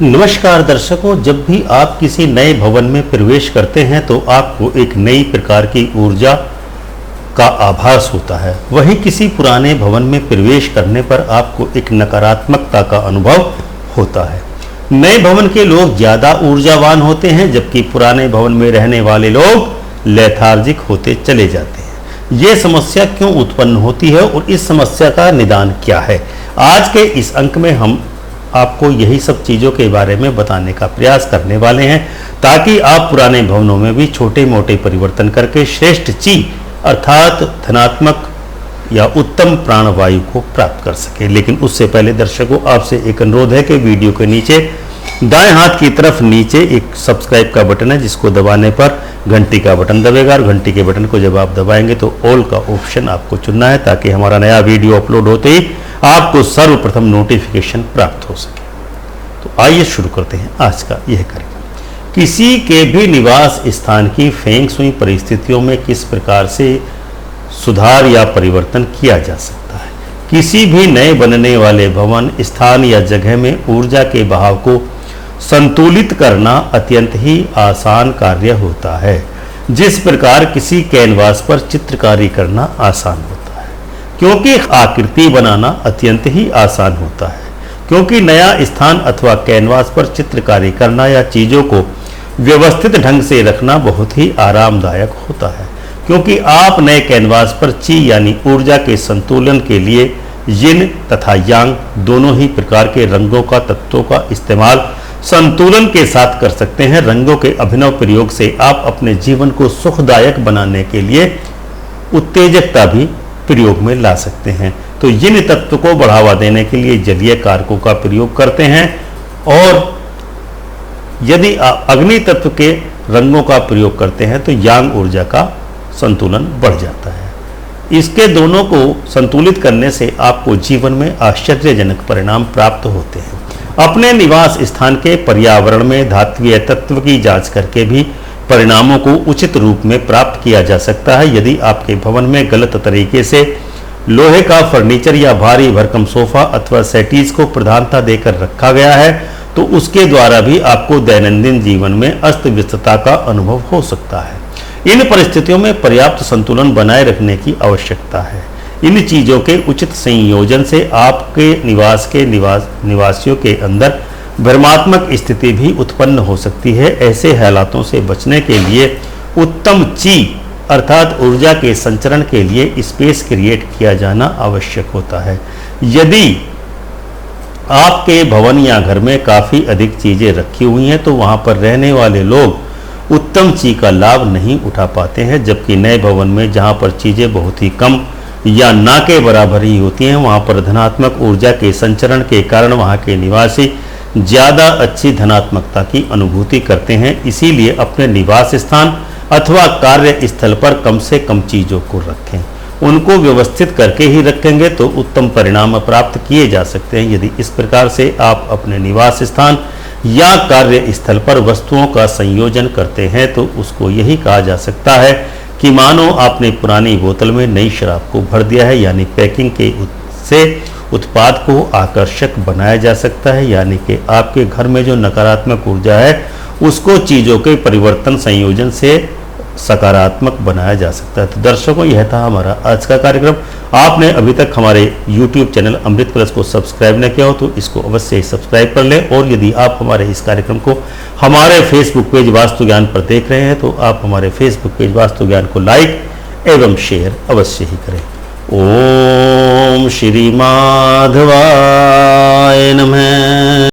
नमस्कार दर्शकों, जब भी आप किसी नए भवन में प्रवेश करते हैं तो आपको एक नई प्रकार की ऊर्जा का आभास होता है। वहीं किसी पुराने भवन में प्रवेश करने पर आपको एक नकारात्मकता का अनुभव होता है। नए भवन के लोग ज़्यादा ऊर्जावान होते हैं, जबकि पुराने भवन में रहने वाले लोग लेथार्जिक होते चले जाते हैं। ये समस्या क्यों उत्पन्न होती है और इस समस्या का निदान क्या है? आज के इस अंक में हम आपको यही सब चीज़ों के बारे में बताने का प्रयास करने वाले हैं, ताकि आप पुराने भवनों में भी छोटे मोटे परिवर्तन करके श्रेष्ठ ची अर्थात धनात्मक या उत्तम प्राणवायु को प्राप्त कर सके। लेकिन उससे पहले दर्शकों, आपसे एक अनुरोध है कि वीडियो के नीचे दाएं हाथ की तरफ नीचे एक सब्सक्राइब का बटन है, जिसको दबाने पर घंटी का बटन दबेगा और घंटी के बटन को जब आप दबाएंगे तो ऑल का ऑप्शन आपको चुनना है, ताकि हमारा नया वीडियो अपलोड होते ही आपको सर्वप्रथम नोटिफिकेशन प्राप्त हो सके। तो आइए शुरू करते हैं आज का यह कार्यक्रम। किसी के भी निवास स्थान की फेंग शुई परिस्थितियों में किस प्रकार से सुधार या परिवर्तन किया जा सकता है। किसी भी नए बनने वाले भवन, स्थान या जगह में ऊर्जा के बहाव को संतुलित करना अत्यंत ही आसान कार्य होता है। जिस प्रकार किसी कैनवास पर चित्रकारी करना आसान होता है, क्योंकि आकृति बनाना अत्यंत ही आसान होता है। क्योंकि नया स्थान अथवा कैनवास पर चित्रकारी करना या चीज़ों को व्यवस्थित ढंग से रखना बहुत ही आरामदायक होता है। क्योंकि आप नए कैनवास पर ची यानी ऊर्जा के संतुलन के लिए यिन तथा यांग दोनों ही प्रकार के रंगों का तत्वों का इस्तेमाल संतुलन के साथ कर सकते हैं। रंगों के अभिनव प्रयोग से आप अपने जीवन को सुखदायक बनाने के लिए उत्तेजकता भी प्रयोग में ला सकते हैं। तो यिन तत्व को बढ़ावा देने के लिए जलीय कारकों का प्रयोग करते हैं, और यदि आप अग्नि तत्व के रंगों का प्रयोग करते हैं तो यांग ऊर्जा का संतुलन बढ़ जाता है। इसके दोनों को संतुलित करने से आपको जीवन में आश्चर्यजनक परिणाम प्राप्त होते हैं। अपने निवास स्थान के पर्यावरण में धात्विय तत्व की जांच करके भी परिणामों को उचित रूप में प्राप्त किया जा सकता है। यदि आपके भवन में गलत तरीके से लोहे का फर्नीचर या भारी भरकम सोफा अथवा सेटीज को प्रधानता देकर रखा गया है, तो उसके द्वारा भी आपको दैनंदिन जीवन में अस्त व्यस्तता का अनुभव हो सकता है। इन परिस्थितियों में पर्याप्त संतुलन बनाए रखने की आवश्यकता है। इन चीज़ों के उचित संयोजन से आपके निवासियों के अंदर भ्रमात्मक स्थिति भी उत्पन्न हो सकती है। ऐसे हालातों से बचने के लिए उत्तम ची अर्थात ऊर्जा के संचरण के लिए स्पेस क्रिएट किया जाना आवश्यक होता है। यदि आपके भवन या घर में काफ़ी अधिक चीज़ें रखी हुई हैं तो वहाँ पर रहने वाले लोग उत्तम ची का लाभ नहीं उठा पाते हैं, जबकि नए भवन में जहाँ पर चीज़ें बहुत ही कम या ना के बराबर ही होती हैं, वहाँ पर धनात्मक ऊर्जा के संचरण के कारण वहाँ के निवासी ज़्यादा अच्छी धनात्मकता की अनुभूति करते हैं। इसीलिए अपने निवास स्थान अथवा कार्य स्थल पर कम से कम चीज़ों को रखें। उनको व्यवस्थित करके ही रखेंगे तो उत्तम परिणाम प्राप्त किए जा सकते हैं। यदि इस प्रकार से आप अपने निवास स्थान या कार्य स्थल पर वस्तुओं का संयोजन करते हैं तो उसको यही कहा जा सकता है कि मानो आपने पुरानी बोतल में नई शराब को भर दिया है। यानी पैकिंग के से उत्पाद को आकर्षक बनाया जा सकता है, यानी कि आपके घर में जो नकारात्मक ऊर्जा है उसको चीज़ों के परिवर्तन संयोजन से सकारात्मक बनाया जा सकता है। तो दर्शकों, यह था हमारा आज का कार्यक्रम। आपने अभी तक हमारे YouTube चैनल अमृत प्लस को सब्सक्राइब न किया हो तो इसको अवश्य ही सब्सक्राइब कर लें, और यदि आप हमारे इस कार्यक्रम को हमारे फेसबुक पेज वास्तु ज्ञान पर देख रहे हैं तो आप हमारे फेसबुक पेज वास्तु ज्ञान को लाइक एवं शेयर अवश्य ही करें। ओम श्री माधवाय नमः।